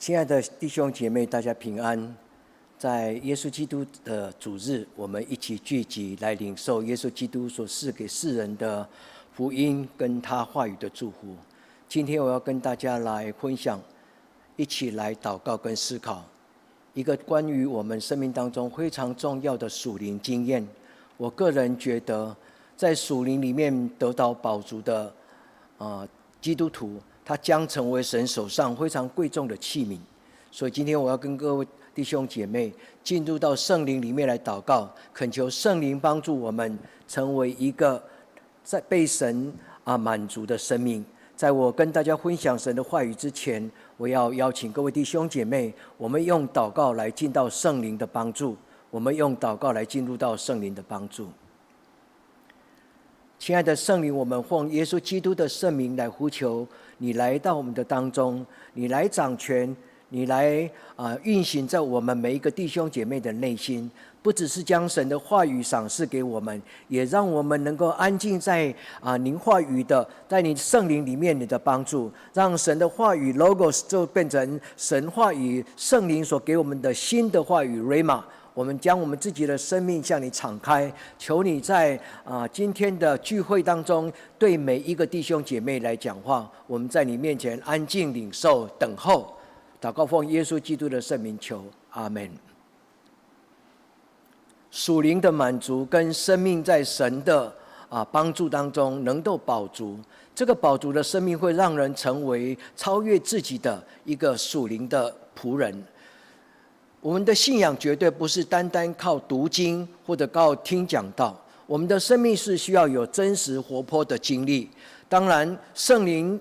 亲爱的弟兄姐妹，大家平安。在耶稣基督的主日，我们一起聚集来领受耶稣基督所赐给世人的福音跟他话语的祝福。今天我要跟大家来分享，一起来祷告跟思考一个关于我们生命当中非常重要的属灵经验。我个人觉得，在属灵里面得到饱足的基督徒，他将成为神手上非常贵重的器皿。所以今天我要跟各位弟兄姐妹进入到圣灵里面来祷告，恳求圣灵帮助我们成为一个在被神满足的生命。在我跟大家分享神的话语之前，我要邀请各位弟兄姐妹，我们用祷告来进到圣灵的帮助，我们用祷告来进入到圣灵的帮助。亲爱的圣灵，我们奉耶稣基督的圣名来呼求你来到我们的当中，你来掌权，你来运行在我们每一个弟兄姐妹的内心，不只是将神的话语赏赐给我们，也让我们能够安静在您话语的，在你圣灵里面你的帮助，让神的话语 Logos 就变成神话语圣灵所给我们的新的话语 Rhema。我们将我们自己的生命向你敞开，求你在今天的聚会当中对每一个弟兄姐妹来讲话。我们在你面前安静领受等候，祷告奉耶稣基督的圣名求，阿们。属灵的满足跟生命在神的帮助当中能够饱足，这个饱足的生命会让人成为超越自己的一个属灵的仆人。我们的信仰绝对不是单单靠读经或者靠听讲道，我们的生命是需要有真实活泼的经历。当然圣灵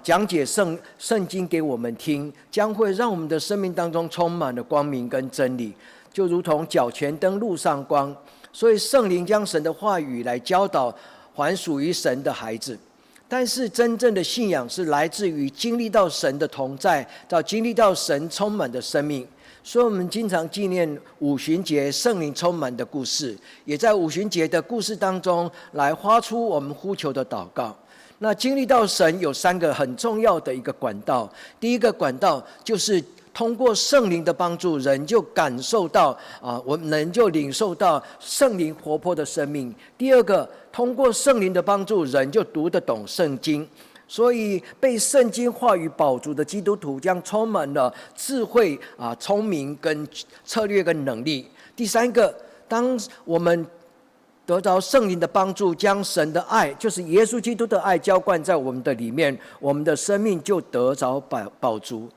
讲解圣经给我们听，将会让我们的生命当中充满了光明跟真理，就如同脚前灯路上光。所以圣灵将神的话语来教导还属于神的孩子。但是真正的信仰是来自于经历到神的同在，到经历到神充满的生命。所以我们经常纪念五旬节圣灵充满的故事，也在五旬节的故事当中来发出我们呼求的祷告。那经历到神有3个很重要的一个管道，第一个管道就是通过圣灵的帮助，人就感受到我们人就领受到圣灵活泼的生命。第二个，通过圣灵的帮助，人就读得懂圣经。所以被圣经话语饱足的基督徒将充满了智慧聪明跟策略跟能力。第三个，当我们得到圣灵的帮助，将神的爱，就是耶稣基督的爱浇灌在我们的里面，我们的生命就得着饱足。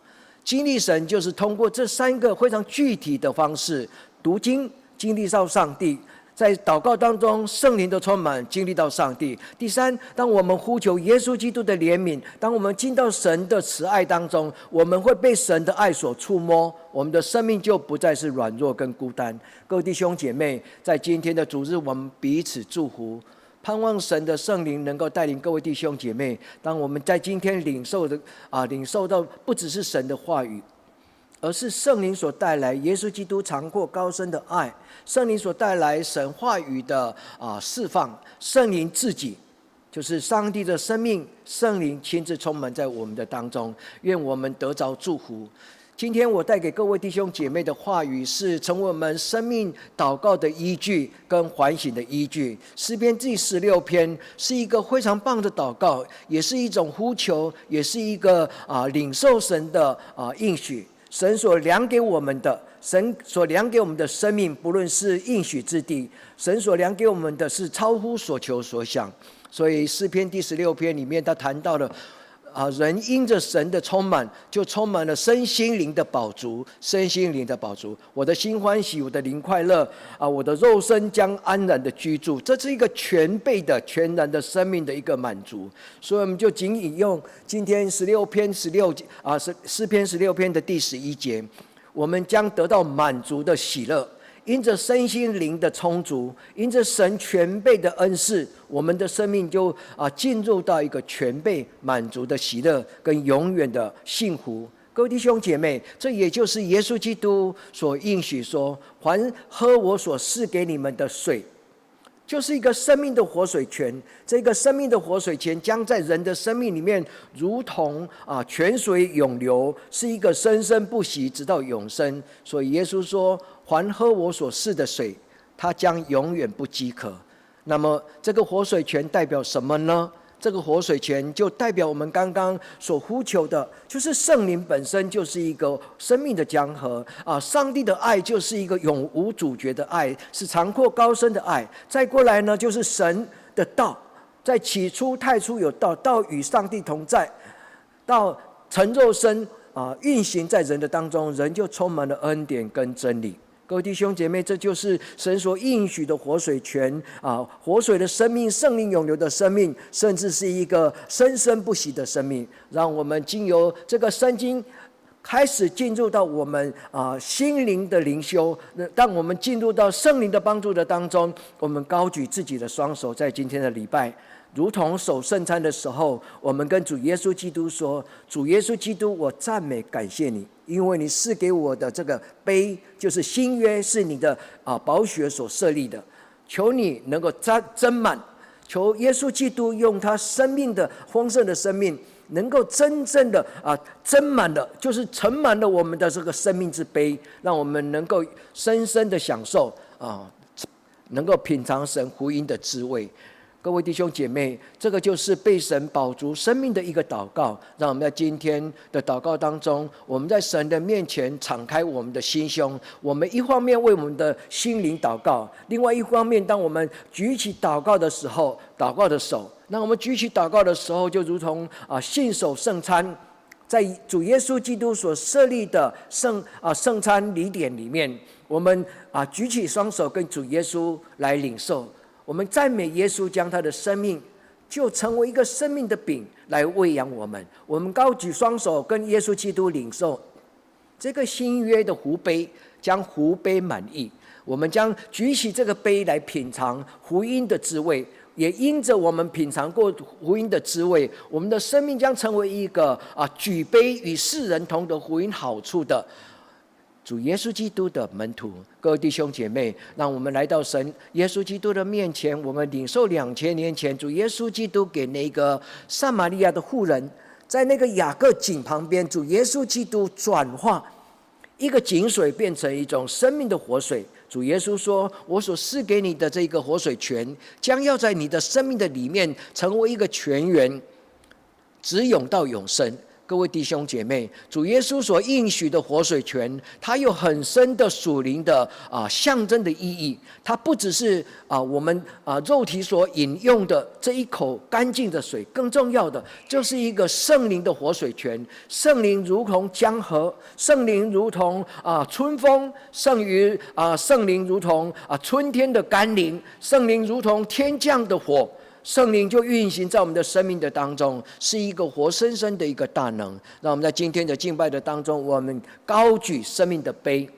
经历神就是通过这3个非常具体的方式：读经，经历到上帝；在祷告当中，圣灵的充满，经历到上帝。第3，当我们呼求耶稣基督的怜悯，当我们进到神的慈爱当中，我们会被神的爱所触摸，我们的生命就不再是软弱跟孤单。各位弟兄姐妹，在今天的主日，我们彼此祝福，盼望神的圣灵能够带领各位弟兄姐妹，当我们在今天领受到不只是神的话语，而是圣灵所带来耶稣基督长阔高深的爱，圣灵所带来神话语的释放，圣灵自己就是上帝的生命，圣灵亲自充满在我们的当中，愿我们得着祝福。今天我带给各位弟兄姐妹的话语是成为我们生命祷告的依据跟反省的依据。诗篇第16篇是一个非常棒的祷告，也是一种呼求，也是一个领受神的应许。神所量给我们的，神所量给我们的生命，不论是应许之地，神所量给我们的是超乎所求所想。所以诗篇第16篇里面他谈到了人因着神的充满，就充满了身心灵的饱足，身心灵的饱足。我的心欢喜，我的灵快乐我的肉身将安然的居住。这是一个全备的、全然的生命的一个满足。所以我们就仅引用今天诗篇16篇的第11节，我们将得到满足的喜乐。因着身心灵的充足，因着神全备的恩赐，我们的生命就进入到一个全备满足的喜乐跟永远的幸福。各位弟兄姐妹，这也就是耶稣基督所应许说：凡喝我所赐给你们的水，就是一个生命的活水泉。这个生命的活水泉将在人的生命里面，如同泉水涌流，是一个生生不息，直到永生。所以耶稣说：“凡喝我所赐的水，他将永远不饥渴。”那么这个活水泉代表什么呢？这个活水泉就代表我们刚刚所呼求的，就是圣灵本身就是一个生命的江河上帝的爱就是一个永无主绝的爱，是长阔高深的爱。再过来呢，就是神的道，在起初太初有道，道与上帝同在，道成肉身运行在人的当中，人就充满了恩典跟真理。各位弟兄姐妹，这就是神所应许的活水泉活水的生命，圣灵永流的生命，甚至是一个生生不息的生命。让我们经由这个圣经开始进入到我们心灵的灵修，当我们进入到圣灵的帮助的当中，我们高举自己的双手，在今天的礼拜，如同守圣餐的时候，我们跟主耶稣基督说：“主耶稣基督，我赞美感谢你，因为你赐给我的这个杯，就是新约，是你的宝血所设立的。求你能够增满，求耶稣基督用他生命的丰盛的生命，能够真正的增满的，就是盛满了我们的这个生命之杯，让我们能够深深的享受能够品尝神福音的滋味。”各位弟兄姐妹，这个就是被神饱足生命的一个祷告。让我们在今天的祷告当中，我们在神的面前敞开我们的心胸，我们一方面为我们的心灵祷告，另外一方面，当我们举起祷告的时候，祷告的手，那我们举起祷告的时候，就如同信守圣餐，在主耶稣基督所设立的圣餐礼典里面，我们举起双手跟主耶稣来领受。我们赞美耶稣，将他的生命就成为一个生命的饼来喂养我们。我们高举双手跟耶稣基督领受这个新约的福杯，将福杯满溢。我们将举起这个杯来品尝福音的滋味，也因着我们品尝过福音的滋味，我们的生命将成为一个举杯与世人同得福音好处的主耶稣基督的门徒。各位弟兄姐妹，让我们来到神耶稣基督的面前，我们领受2000年前主耶稣基督给那个撒玛利亚的妇人，在那个雅各井旁边，主耶稣基督转化一个井水变成一种生命的活水。主耶稣说：“我所赐给你的这个活水泉，将要在你的生命的里面成为一个泉源，直涌到永生。”各位弟兄姐妹，主耶稣所应许的活水泉，它有很深的属灵的象征的意义。它不只是我们肉体所饮用的这一口干净的水，更重要的就是一个圣灵的活水泉。圣灵如同江河，圣灵如同春风，圣灵如同春天的甘霖，圣灵如同天降的火。圣灵就运行在我们的生命的当中，是一个活生生的一个大能。让我们在今天的敬拜的当中，我们高举生命的杯，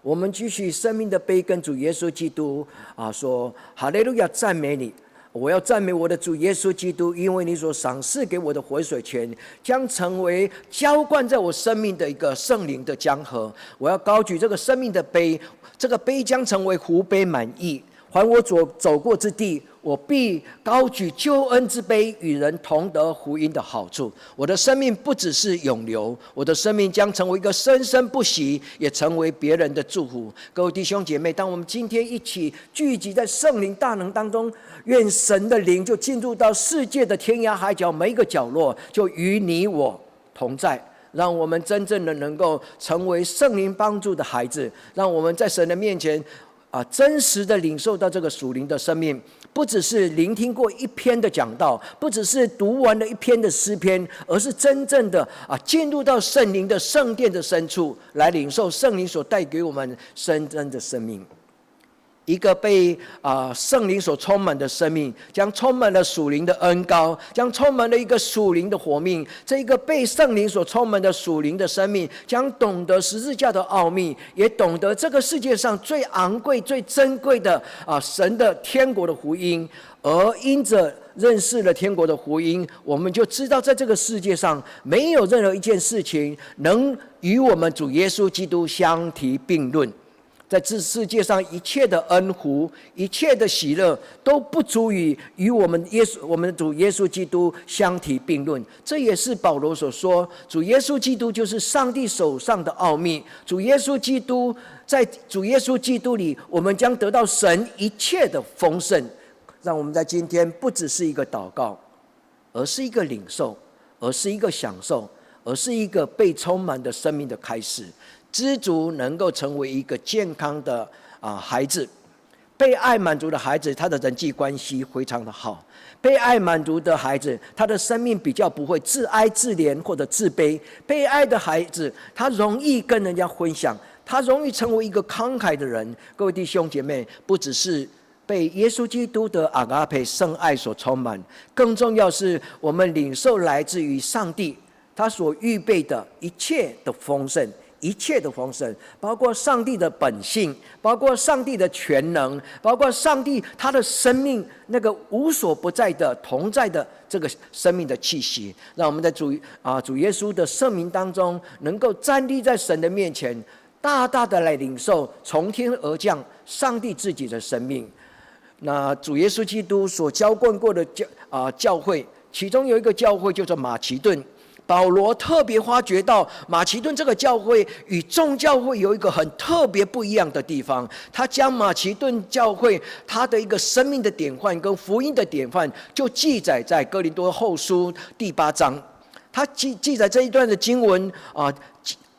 我们举起生命的杯，跟主耶稣基督说：“哈利路亚，赞美你！我要赞美我的主耶稣基督，因为你所赏赐给我的活水泉，将成为浇灌在我生命的一个圣灵的江河。我要高举这个生命的杯，这个杯将成为福杯满溢。凡我走过之地，我必高举救恩之杯，与人同得福音的好处。我的生命不只是永留，我的生命将成为一个生生不息，也成为别人的祝福。”各位弟兄姐妹，当我们今天一起聚集在圣灵大能当中，愿神的灵就进入到世界的天涯海角每一个角落，就与你我同在。让我们真正的能够成为圣灵帮助的孩子，让我们在神的面前真实的领受到这个属灵的生命，不只是聆听过一篇的讲道，不只是读完了一篇的诗篇，而是真正的进入到圣灵的圣殿的深处，来领受圣灵所带给我们真正的生命。一个被圣灵所充满的生命，将充满了属灵的恩膏，将充满了一个属灵的活命。这一个被圣灵所充满的属灵的生命，将懂得十字架的奥秘，也懂得这个世界上最昂贵最珍贵的神的天国的福音。而因着认识了天国的福音，我们就知道在这个世界上没有任何一件事情能与我们主耶稣基督相提并论。在这世界上一切的恩福、一切的喜乐，都不足以与我们的主耶稣基督相提并论。这也是保罗所说，主耶稣基督就是上帝手上的奥秘。主耶稣基督，在主耶稣基督里，我们将得到神一切的丰盛。让我们在今天不只是一个祷告，而是一个领受，而是一个享受，而是一个被充满的生命的开始。知足能够成为一个健康的孩子，被爱满足的孩子，他的人际关系非常的好。被爱满足的孩子，他的生命比较不会自哀自怜或者自卑。被爱的孩子，他容易跟人家分享，他容易成为一个慷慨的人。各位弟兄姐妹，不只是被耶稣基督的阿嘎培圣爱所充满，更重要是我们领受来自于上帝他所预备的一切的丰盛。一切的丰盛，包括上帝的本性，包括上帝的全能，包括上帝他的生命那个无所不在的同在的这个生命的气息，让我们在主耶稣的圣名当中，能够站立在神的面前，大大的来领受从天而降上帝自己的生命。那主耶稣基督所浇灌过的教会，其中有一个教会叫做马其顿。保罗特别发觉到马其顿这个教会与众教会有一个很特别不一样的地方，他将马其顿教会他的一个生命的典范跟福音的典范就记载在哥林多后书第8章。他记载这一段的经文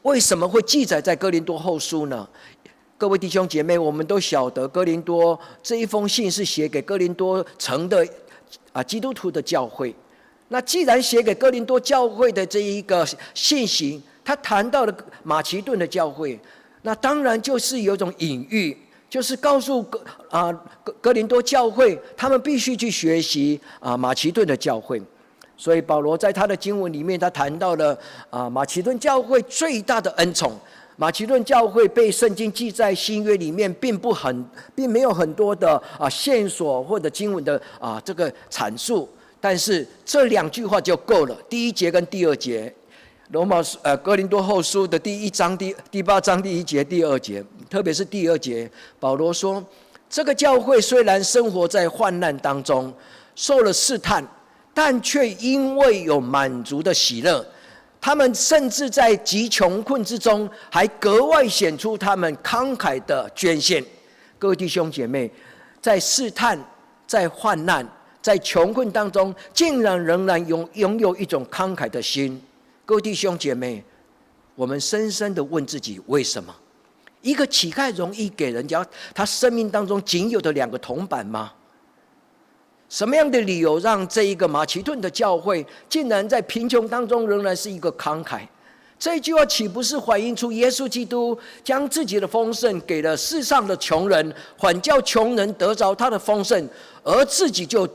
为什么会记载在哥林多后书呢？各位弟兄姐妹，我们都晓得哥林多这一封信是写给哥林多城的基督徒的教会。那既然写给哥林多教会的这一个信息，他谈到了马其顿的教会，那当然就是有一种隐喻，就是告诉哥林多教会，他们必须去学习马其顿的教会。所以保罗在他的经文里面，他谈到了马其顿教会最大的恩宠。马其顿教会被圣经记在新约里面，并没有很多的线索或者经文的这个阐述。但是这2句话就够了，第1节跟第2节，哥林多后书的第1章第8章第1节、第2节，特别是第2节，保罗说，这个教会虽然生活在患难当中，受了试探，但却因为有满足的喜乐，他们甚至在极穷困之中，还格外显出他们慷慨的捐献。各位弟兄姐妹，在试探，在患难，在穷困当中，竟然仍然拥有一种慷慨的心。各位弟兄姐妹，我们深深的问自己，为什么一个乞丐容易给人家他生命当中仅有的2个铜板吗？什么样的理由让这一个马其顿的教会竟然在贫穷当中仍然是一个慷慨？这一句话岂不是反映出耶稣基督将自己的丰盛给了世上的穷人，反叫穷人得着他的丰盛，而自己就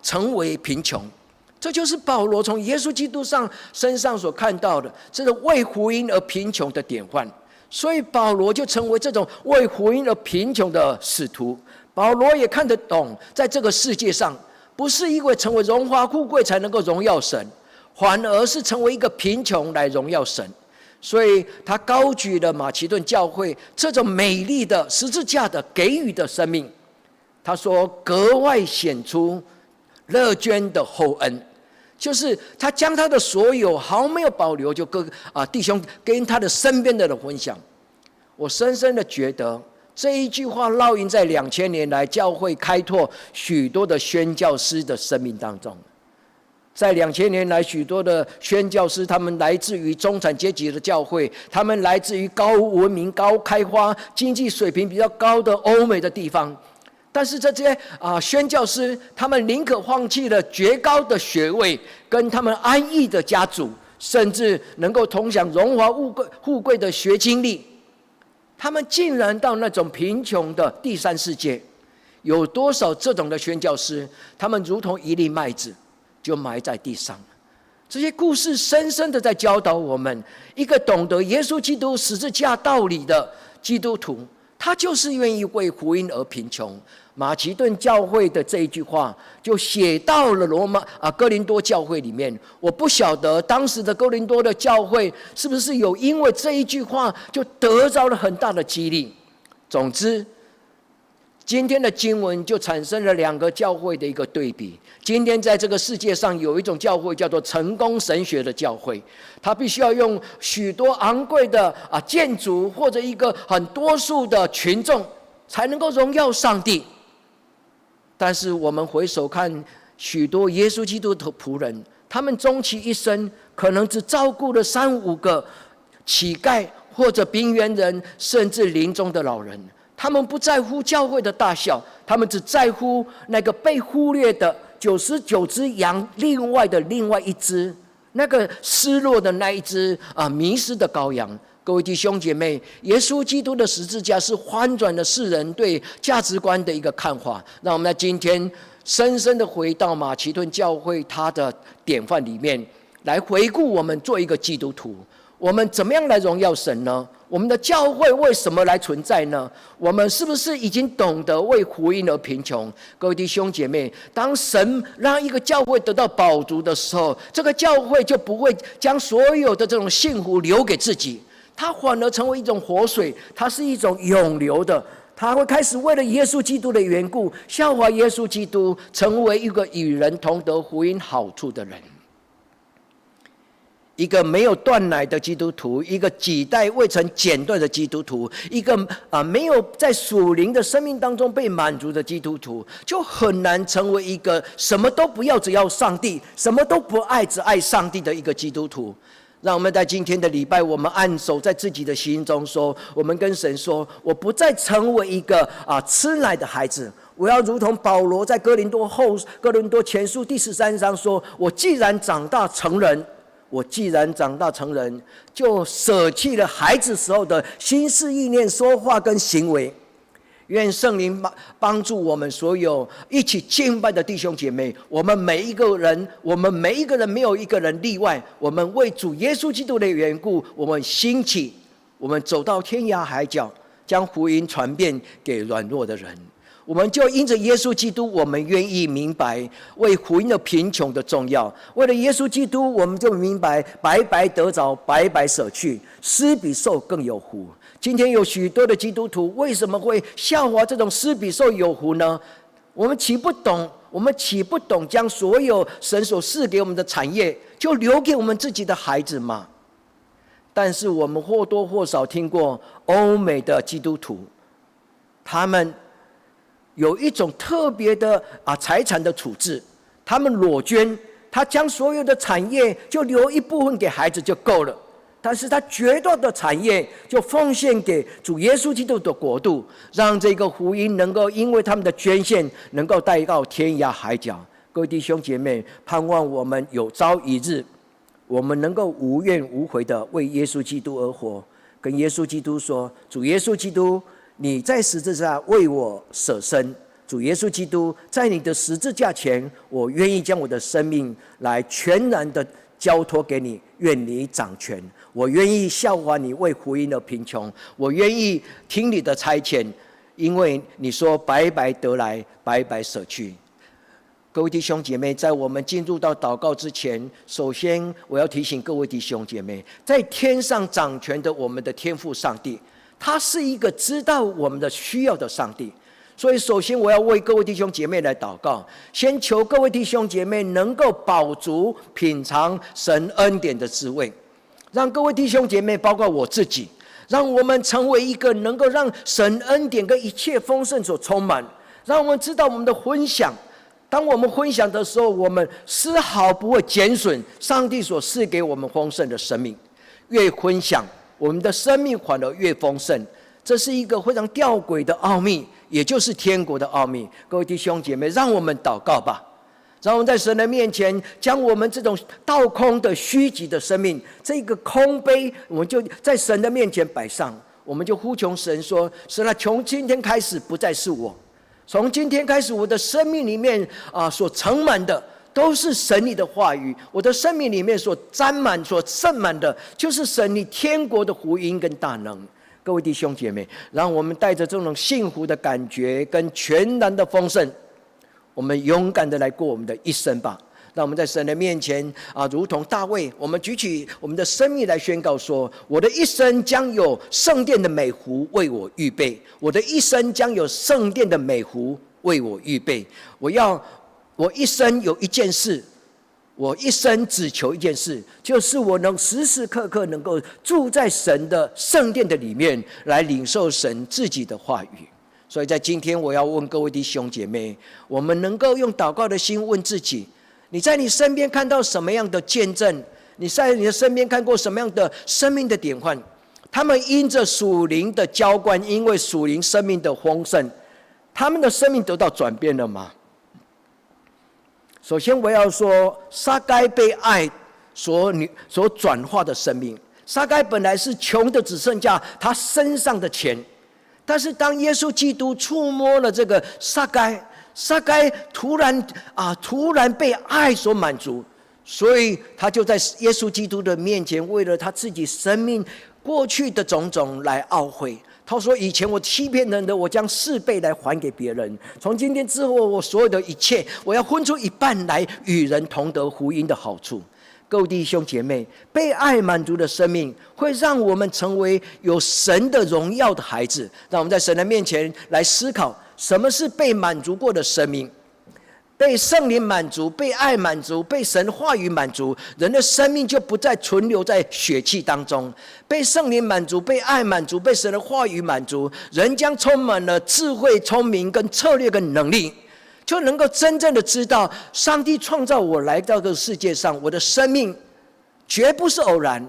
成为贫穷？这就是保罗从耶稣基督身上所看到的，这个为福音而贫穷的典范。所以保罗就成为这种为福音而贫穷的使徒。保罗也看得懂，在这个世界上，不是因为成为荣华富贵才能够荣耀神，反而是成为一个贫穷来荣耀神。所以他高举了马其顿教会这种美丽的十字架的给予的生命。他说格外显出乐捐的厚恩，就是他将他的所有毫没有保留，就跟弟兄跟他的身边的人分享。我深深的觉得这一句话烙印在2000年来教会开拓许多的宣教师的生命当中。在2000年来，许多的宣教师，他们来自于中产阶级的教会，他们来自于高文明、高开发、经济水平比较高的欧美的地方。但是这些宣教师，他们宁可放弃了绝高的学位，跟他们安逸的家族，甚至能够同享荣华富贵的学经历，他们竟然到那种贫穷的第三世界。有多少这种的宣教师，他们如同一粒麦子，就埋在地上。这些故事深深的在教导我们，一个懂得耶稣基督十字架道理的基督徒，他就是愿意为福音而贫穷。马其顿教会的这一句话就写到了哥林多教会里面。我不晓得当时的哥林多的教会是不是有因为这一句话就得着了很大的激励。总之，今天的经文就产生了两个教会的一个对比。今天在这个世界上有一种教会叫做成功神学的教会，它必须要用许多昂贵的建筑或者一个很多数的群众才能够荣耀上帝。但是我们回首看许多耶稣基督的仆人，他们终其一生可能只照顾了3-5个乞丐或者边缘人，甚至临终的老人。他们不在乎教会的大小，他们只在乎那个被忽略的99只羊另外一只，那个失落的那一只迷失的羔羊。各位弟兄姐妹，耶稣基督的十字架是翻转了世人对价值观的一个看法。让我们在今天深深的回到马其顿教会它的典范里面，来回顾我们做一个基督徒，我们怎么样来荣耀神呢？我们的教会为什么来存在呢？我们是不是已经懂得为福音而贫穷？各位弟兄姐妹，当神让一个教会得到饱足的时候，这个教会就不会将所有的这种幸福留给自己，它反而成为一种活水，它是一种永流的。他会开始为了耶稣基督的缘故，效法耶稣基督，成为一个与人同得福音好处的人。一个没有断奶的基督徒，一个几代未曾剪断的基督徒，一个没有在属灵的生命当中被满足的基督徒，就很难成为一个什么都不要只要上帝，什么都不爱只爱上帝的一个基督徒。让我们在今天的礼拜，我们按手在自己的心中说，我们跟神说，我不再成为一个吃奶的孩子，我要如同保罗在哥林多前书第13章说，我既然长大成人，就舍弃了孩子时候的心思意念、说话跟行为。愿圣灵帮助我们所有一起敬拜的弟兄姐妹，我们每一个人没有一个人例外，我们为主耶稣基督的缘故，我们兴起，我们走到天涯海角，将福音传遍给软弱的人。我们就因着耶稣基督，我们愿意明白为福音的贫穷的重要。为了耶稣基督，我们就明白白白得着，白白舍去，施比受更有福。今天有许多的基督徒为什么会效法这种施比受有福呢？我们岂不懂将所有神所赐给我们的产业就留给我们自己的孩子吗？但是我们或多或少听过欧美的基督徒，他们有一种特别的财产的处置，他们裸捐，他将所有的产业就留一部分给孩子就够了，但是他绝大的产业就奉献给主耶稣基督的国度，让这个福音能够因为他们的捐献能够带到天涯海角。各位弟兄姐妹，盼望我们有朝一日，我们能够无怨无悔的为耶稣基督而活，跟耶稣基督说，主耶稣基督，你在十字架为我舍身，主耶稣基督，在你的十字架前，我愿意将我的生命来全然的交托给你，愿你掌权。我愿意效法你为福音而贫穷，我愿意听你的差遣，因为你说白白得来，白白舍去。各位弟兄姐妹，在我们进入到祷告之前，首先我要提醒各位弟兄姐妹，在天上掌权的我们的天父上帝，他是一个知道我们的需要的上帝。所以首先我要为各位弟兄姐妹来祷告，先求各位弟兄姐妹能够饱足品尝神恩典的滋味，让各位弟兄姐妹包括我自己，让我们成为一个能够让神恩典跟一切丰盛所充满，让我们知道我们的分享，当我们分享的时候，我们丝毫不会减损上帝所赐给我们丰盛的生命，越分享我们的生命反而越丰盛。这是一个非常吊诡的奥秘，也就是天国的奥秘。各位弟兄姐妹，让我们祷告吧，让我们在神的面前，将我们这种倒空的虚极的生命，这个空杯，我们就在神的面前摆上，我们就呼求神说，神啊，从今天开始不再是我，从今天开始我的生命里面所盛满的都是神你的话语，我的生命里面所沾满所盛满的就是神你天国的福音跟大能。各位弟兄姐妹，让我们带着这种幸福的感觉跟全然的丰盛，我们勇敢的来过我们的一生吧。让我们在神的面前如同大卫，我们举起我们的生命来宣告说：我的一生将有圣殿的美湖为我预备，我的一生将有圣殿的美湖为我预备。我一生有一件事，我一生只求一件事，就是我能时时刻刻能够住在神的圣殿的里面，来领受神自己的话语。所以在今天我要问各位弟兄姐妹，我们能够用祷告的心问自己：你在你身边看到什么样的见证？你在你的身边看过什么样的生命的典范？他们因着属灵的浇灌，因为属灵生命的丰盛，他们的生命得到转变了吗？首先我要说，撒该被爱所转化的生命。撒该本来是穷的只剩下他身上的钱，但是当耶稣基督触摸了这个撒该突然被爱所满足，所以他就在耶稣基督的面前，为了他自己生命过去的种种来懊悔。他说：以前我欺骗人的，我将4倍来还给别人。从今天之后，我所有的一切，我要分出1半来与人同得福音的好处。各位弟兄姐妹，被爱满足的生命会让我们成为有神的荣耀的孩子。让我们在神的面前来思考，什么是被满足过的生命？被圣灵满足，被爱满足，被神话语满足，人的生命就不再存留在血气当中。被圣灵满足，被爱满足，被神的话语满足，人将充满了智慧、聪明跟策略跟能力，就能够真正的知道上帝创造我来到这个世界上，我的生命绝不是偶然。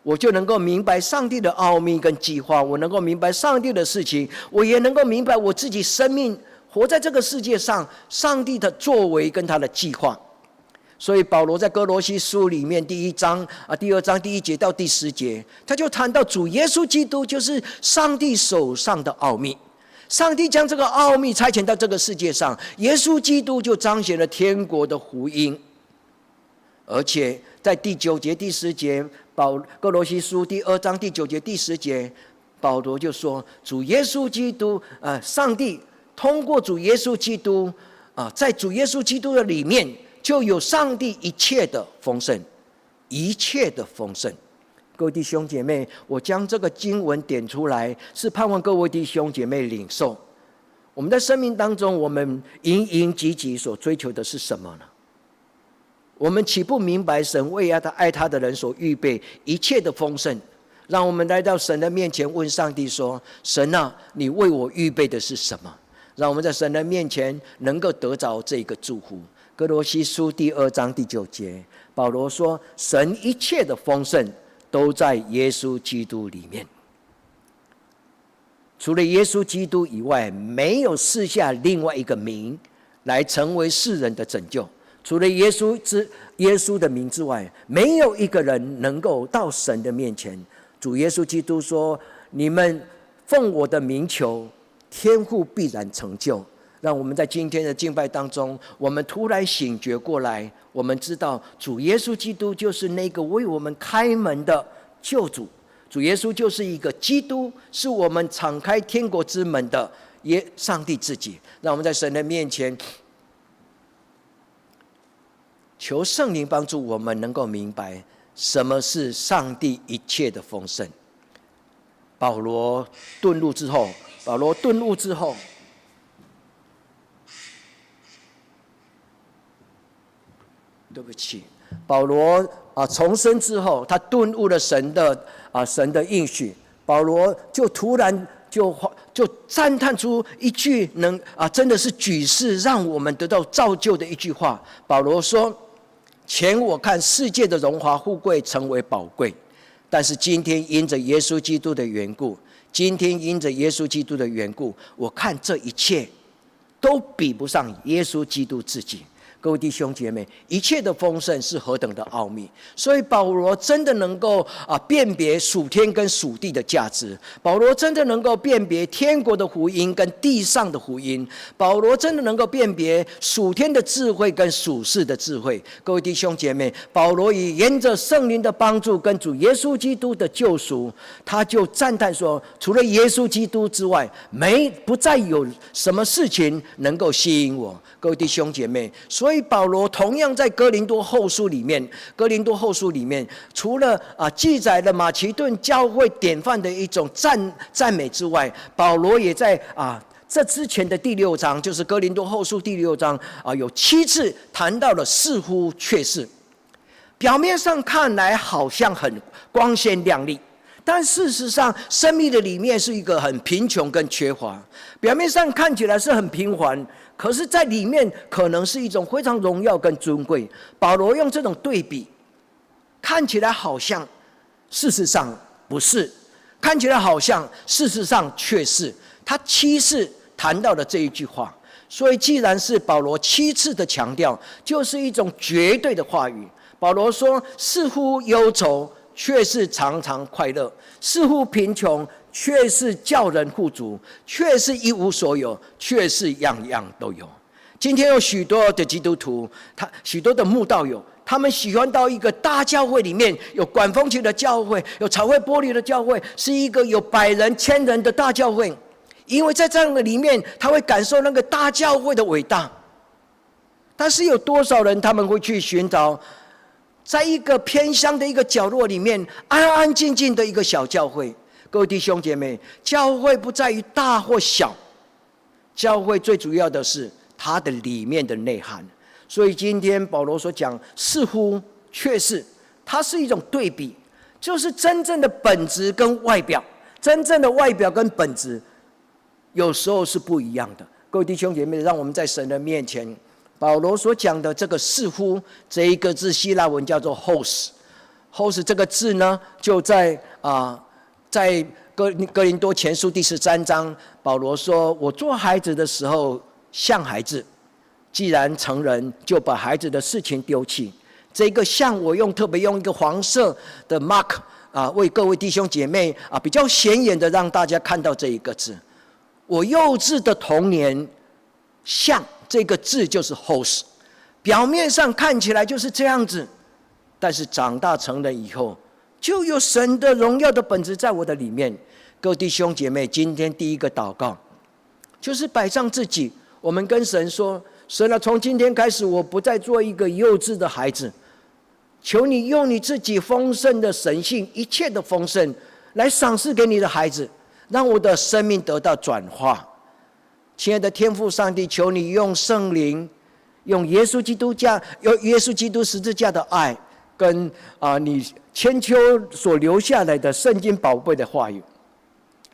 我就能够明白上帝的奥秘跟计划，我能够明白上帝的事情，我也能够明白我自己生命活在这个世界上，上帝的作为跟他的计划。所以保罗在哥罗西书里面第2章第1节到第10节，他就谈到主耶稣基督就是上帝手上的奥秘。上帝将这个奥秘差遣到这个世界上，耶稣基督就彰显了天国的福音。而且在第9节、第10节，哥罗西书第2章第9节、第10节，保罗就说：主耶稣基督，上帝通过主耶稣基督，在主耶稣基督的里面，就有上帝一切的丰盛，一切的丰盛。各位弟兄姐妹，我将这个经文点出来，是盼望各位弟兄姐妹领受。我们在生命当中，我们营营汲汲所追求的是什么呢？我们岂不明白神为爱他的人所预备一切的丰盛？让我们来到神的面前，问上帝说：神啊，你为我预备的是什么？让我们在神的面前能够得着这个祝福。哥罗西书第2章第9节，保罗说：神一切的丰盛都在耶稣基督里面。除了耶稣基督以外，没有赐下另外一个名来成为世人的拯救。除了耶稣的名之外，没有一个人能够到神的面前。主耶稣基督说：你们奉我的名求，天父必然成就。让我们在今天的敬拜当中，我们突然醒觉过来，我们知道主耶稣基督就是那个为我们开门的救主。主耶稣就是一个基督，是我们敞开天国之门的上帝自己。让我们在神的面前求圣灵帮助我们能够明白什么是上帝一切的丰盛。保罗顿悟之后，对不起，保罗重生之后，他顿悟了神的应许，保罗就突然就赞叹出一句真的是举世让我们得到造就的一句话。保罗说：前我看世界的荣华富贵成为宝贵，但是今天因着耶稣基督的缘故，我看这一切都比不上耶稣基督自己。各位弟兄姐妹，一切的丰盛是何等的奥秘！所以保罗真的能够辨别属天跟属地的价值。保罗真的能够辨别天国的福音跟地上的福音。保罗真的能够辨别属天的智慧跟属世的智慧。各位弟兄姐妹，保罗也沿着圣灵的帮助跟主耶稣基督的救赎，他就赞叹说：除了耶稣基督之外，不再有什么事情能够吸引我。各位弟兄姐妹，所所以保罗同样在哥林多后书里面，除了记载了马其顿教会典范的一种赞美之外，保罗也在这之前的第6章，就是哥林多后书第6章有7次谈到了似乎却是。表面上看来好像很光鲜亮丽，但事实上生命的里面是一个很贫穷跟缺乏。表面上看起来是很平凡，可是在里面可能是一种非常荣耀跟尊贵。保罗用这种对比，看起来好像，事实上不是，看起来好像，事实上却是。他7次谈到了这一句话，所以既然是保罗7次的强调，就是一种绝对的话语。保罗说，似乎忧愁，却是常常快乐；似乎贫穷，却是叫人富足；却是一无所有，却是样样都有。今天有许多的基督徒，许多的慕道友，他们喜欢到一个大教会里面，有管风琴的教会，有彩绘玻璃的教会，是一个有100人、1000人的大教会。因为在这样的里面，他会感受那个大教会的伟大。但是有多少人他们会去寻找在一个偏乡的一个角落里面安安静静的一个小教会？各位弟兄姐妹，教会不在于大或小，教会最主要的是它的里面的内涵。所以今天保罗所讲似乎却是，它是一种对比，就是真正的本质跟外表，真正的外表跟本质有时候是不一样的。各位弟兄姐妹，让我们在神的面前，保罗所讲的这个似乎，这一个字希腊文叫做 hos 这个字呢，就在哥林多前书第13章，保罗说，我做孩子的时候像孩子，既然成人，就把孩子的事情丢弃。这个像，我特别用一个黄色的 mark 为各位弟兄姐妹比较显眼的让大家看到这一个字。我幼稚的童年像，这个字就是 hos， 表面上看起来就是这样子，但是长大成人以后，就有神的荣耀的本质在我的里面。各位弟兄姐妹，今天第一个祷告就是摆上自己，我们跟神说，神啊，从今天开始，我不再做一个幼稚的孩子，求你用你自己丰盛的神性，一切的丰盛来赏赐给你的孩子，让我的生命得到转化。亲爱的天父上帝，求你用圣灵，用耶稣基督十字架的爱，跟你千秋所留下来的圣经宝贝的话语，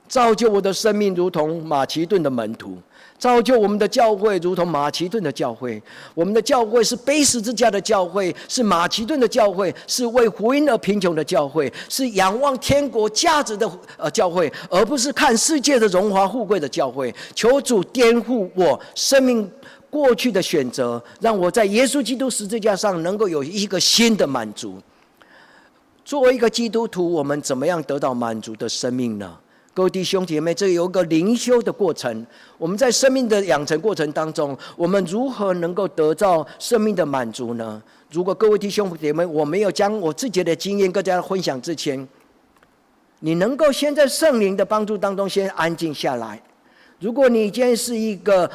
造就我的生命如同马其顿的门徒，造就我们的教会如同马其顿的教会。我们的教会是背十字架的教会，是马其顿的教会，是为福音而贫穷的教会，是仰望天国价值的教会，而不是看世界的荣华富贵的教会。求主颠覆我生命过去的选择，让我在耶稣基督十字架上能够有一个新的满足。作为一个基督徒，我们怎么样得到满足的生命呢？各位弟兄姐妹，这有一个灵修的过程。我们在生命的养成过程当中，我们如何能够得到生命的满足呢？如果各位弟兄姐妹，我没有将我自己的经验跟大家分享之前，你能够先在圣灵的帮助当中先安静下来。如果你今天是一个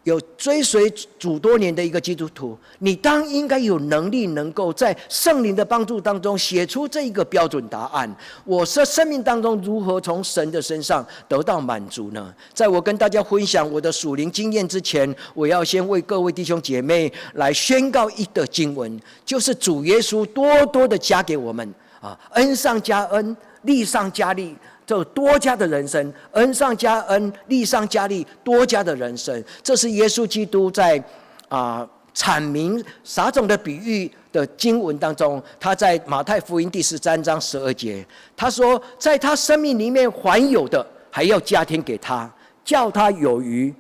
有追随主多年的一个基督徒，你当应该有能力能够在圣灵的帮助当中写出这一个标准答案。我的生命当中如何从神的身上得到满足呢？在我跟大家分享我的属灵经验之前，我要先为各位弟兄姐妹来宣告一的经文，就是主耶稣多多的加给我们恩上加恩，利上加利，这多加的人生，恩上加恩，利上加利，多加的人生。这是耶稣基督在阐明撒种的比喻的经文当中，他在马太福音第13章12节，他说，在他生命里面还有的，还要加添给他，叫他有余；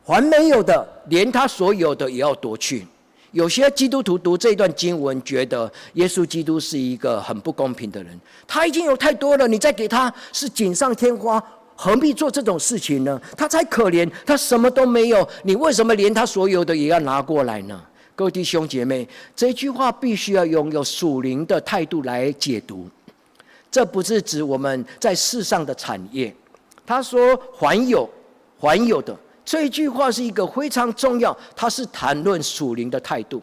还没有的，连他所有的也要夺去。有些基督徒读这段经文，觉得耶稣基督是一个很不公平的人，他已经有太多了，你再给他是锦上添花，何必做这种事情呢？他才可怜，他什么都没有，你为什么连他所有的也要拿过来呢？各位弟兄姐妹，这句话必须要拥有属灵的态度来解读。这不是指我们在世上的产业，他说还有的，这一句话是一个非常重要，它是谈论属灵的态度。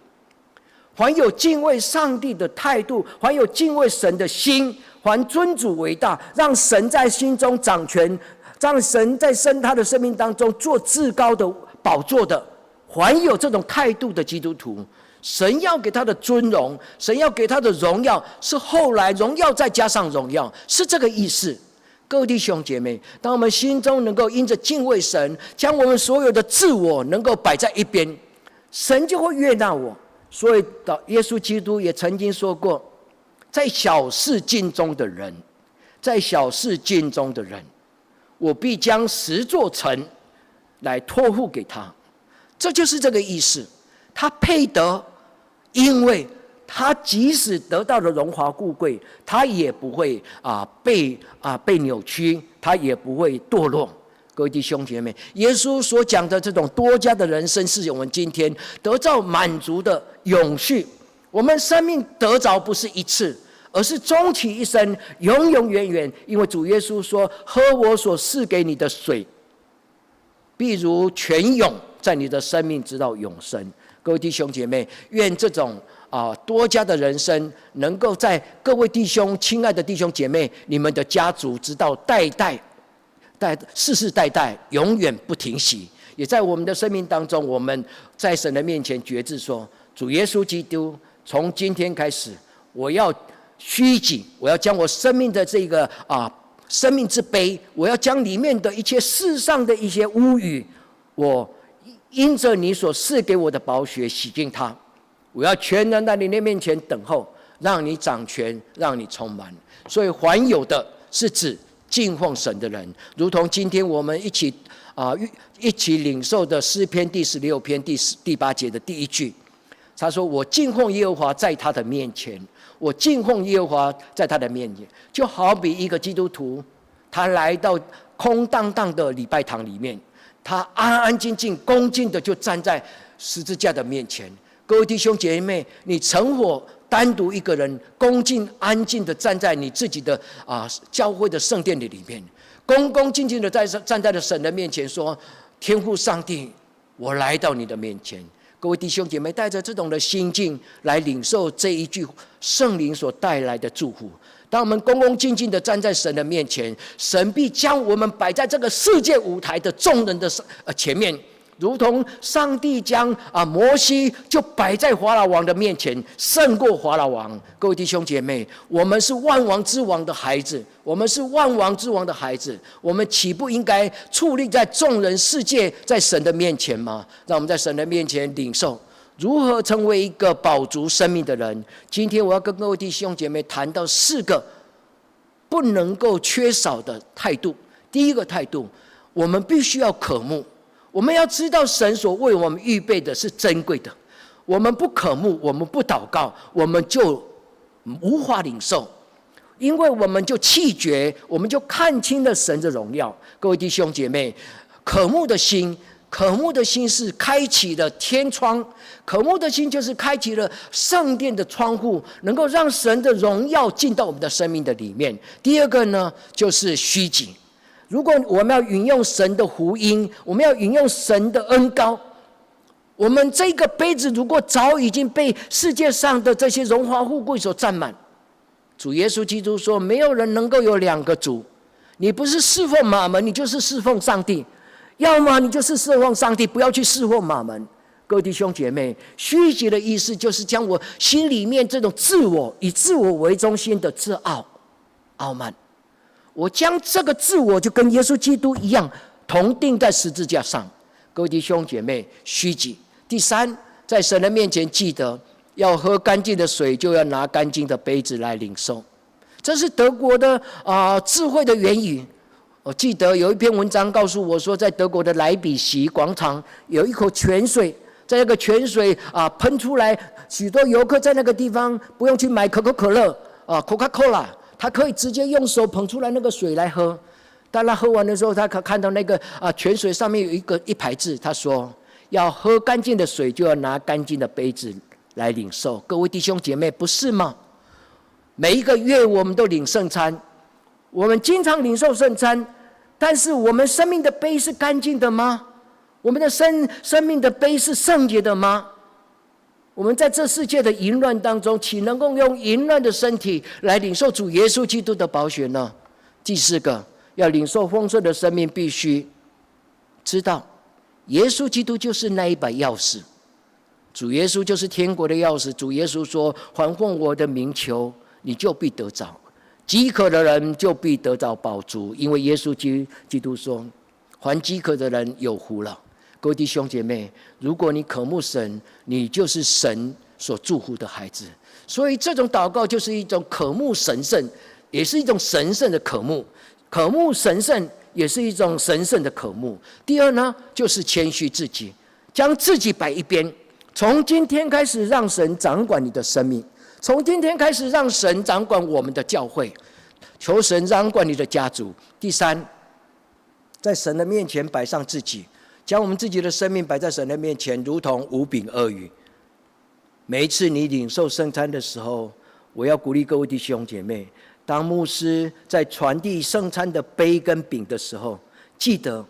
凡有敬畏上帝的态度，凡有敬畏神的心，凡尊主为大，让神在心中掌权，让神在他的生命当中做至高的宝座的，凡有这种态度的基督徒，神要给他的尊荣，神要给他的荣耀，是后来荣耀再加上荣耀，是这个意思。各位弟兄姐妹，当我们心中能够因着敬畏神，将我们所有的自我能够摆在一边，神就会悦纳我。所以耶稣基督也曾经说过，在小事境中的人，在小事境中的人，我必将10座城来托付给他。这就是这个意思。他配得，因为他即使得到了荣华富贵，他也不会被扭曲，他也不会堕落。各位弟兄姐妹，耶稣所讲的这种多家的人生，是我们今天得到满足的永续。我们生命得着不是一次，而是终其一生，永永远远。因为主耶稣说：“喝我所赐给你的水，必如泉涌在你的生命，直到永生。”各位弟兄姐妹，愿这种多家的人生，能够在各位弟兄、亲爱的弟兄姐妹，你们的家族，直到世世代代永远不停息。也在我们的生命当中，我们在神的面前决志说：主耶稣基督，从今天开始，我要虚己，我要将我生命的这个生命之杯，我要将里面的一切世上的一些污语，我因着你所赐给我的宝血洗净它。我要全然在你的面前等候，让你掌权，让你充满。所以还有的是指敬奉神的人，如同今天我们一起领受的诗篇第16篇第8节的第1句，他说：“我敬奉耶和华，在他的面前。”我敬奉耶和华，在他的面前，就好比一个基督徒，他来到空荡荡的礼拜堂里面，他安安静静、恭敬的就站在十字架的面前。各位弟兄姐妹，你成我单独一个人，恭敬安静的站在你自己的教会的圣殿里面，恭恭敬敬的站在了神的面前，说：“天父上帝，我来到你的面前。”各位弟兄姐妹，带着这种的心境来领受这一句圣灵所带来的祝福。当我们恭恭敬敬的站在神的面前，神必将我们摆在这个世界舞台的众人的前面，如同上帝将摩西就摆在法老王的面前，胜过法老王。各位弟兄姐妹，我们是万王之王的孩子，我们是万王之王的孩子，我们岂不应该矗立在众人世界，在神的面前吗？让我们在神的面前领受如何成为一个饱足生命的人。今天我要跟各位弟兄姐妹谈到4个不能够缺少的态度。第一个态度，我们必须要渴慕。我们要知道神所为我们预备的是珍贵的，我们不渴慕，我们不祷告，我们就无法领受，因为我们就弃绝，我们就看清了神的荣耀。各位弟兄姐妹，渴慕的心是开启了天窗，渴慕的心就是开启了圣殿的窗户，能够让神的荣耀进到我们的生命的里面。第二个呢，就是虚己。如果我们要引用神的福音，我们要引用神的恩膏，我们这个杯子如果早已经被世界上的这些荣华富贵所占满，主耶稣基督说，没有人能够有2个主，你不是侍奉马门，你就是侍奉上帝，要么你就是侍奉上帝，不要去侍奉马门。各位弟兄姐妹，虚己的意思就是将我心里面这种以自我为中心的自傲慢，我将这个自我就跟耶稣基督一样同钉在十字架上。各位弟兄姐妹，虚己。第3，在神的面前记得要喝干净的水，就要拿干净的杯子来领受。这是德国的智慧的言语。我记得有一篇文章告诉我说，在德国的莱比锡广场有一口泉水，在那个泉水喷出来，许多游客在那个地方不用去买可口可乐Coca-Cola，他可以直接用手捧出来那个水来喝。当他喝完的时候，他看到那个泉水上面有一排字，他说：“要喝干净的水，就要拿干净的杯子来领受。”各位弟兄姐妹，不是吗？每一个月我们都领圣餐，我们经常领受圣餐，但是我们生命的杯是干净的吗？我们的生命的杯是圣洁的吗？我们在这世界的淫乱当中，岂能够用淫乱的身体来领受主耶稣基督的宝血呢？第四个，要领受丰盛的生命，必须知道耶稣基督就是那一把钥匙。主耶稣就是天国的钥匙。主耶稣说：“凡奉我的名求，你就必得着；饥渴的人就必得着饱足。”因为耶稣基督说：“凡饥渴的人有福了。”各位弟兄姐妹，如果你渴慕神，你就是神所祝福的孩子。所以这种祷告就是一种渴慕神圣，也是一种神圣的渴慕。渴慕神圣也是一种神圣的渴慕。第二呢，就是谦虚自己，将自己摆一边。从今天开始，让神掌管你的生命；从今天开始，让神掌管我们的教会，求神掌管你的家族。第三，在神的面前摆上自己，将我们自己的生命摆在神的面前，如同五饼二鱼。每一次你领受圣餐的时候，我要鼓励各位弟兄姐妹，当牧师在传递圣餐的杯跟饼的时候，记得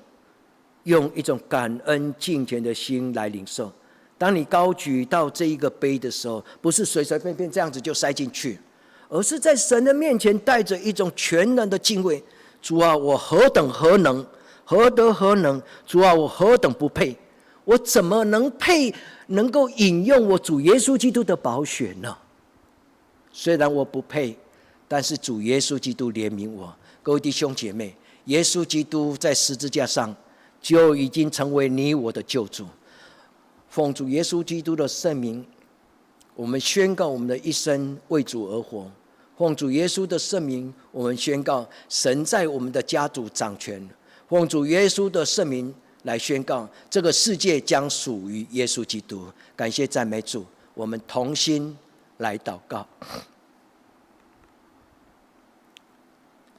用一种感恩敬虔的心来领受。当你高举到这一个杯的时候，不是随随便便这样子就塞进去，而是在神的面前带着一种全然的敬畏。主啊，我何等何能，何德何能？主啊，我何等不配？我怎么能配能够饮用我主耶稣基督的宝血呢？虽然我不配，但是主耶稣基督怜悯我。各位弟兄姐妹，耶稣基督在十字架上就已经成为你我的救主。奉主耶稣基督的圣名，我们宣告我们的一生为主而活。奉主耶稣的圣名，我们宣告神在我们的家族掌权。奉主耶稣的圣名来宣告，这个世界将属于耶稣基督。感谢赞美主，我们同心来祷告。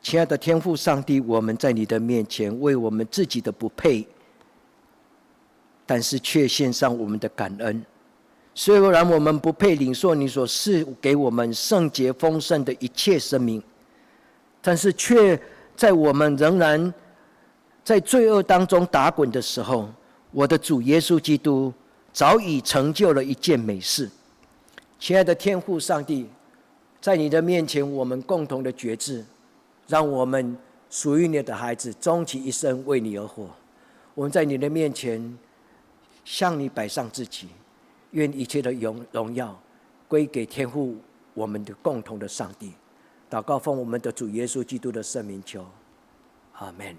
亲爱的天父上帝，我们在你的面前为我们自己的不配，但是却献上我们的感恩。虽然我们不配领受你所赐给我们圣洁丰盛的一切生命，但是却在我们仍然在罪恶当中打滚的时候，我的主耶稣基督早已成就了一件美事。亲爱的天父上帝，在你的面前，我们共同的决志，让我们属于你的孩子终其一生为你而活。我们在你的面前向你摆上自己，愿一切的荣耀归给天父我们的共同的上帝。祷告奉我们的主耶稣基督的圣名求，阿们。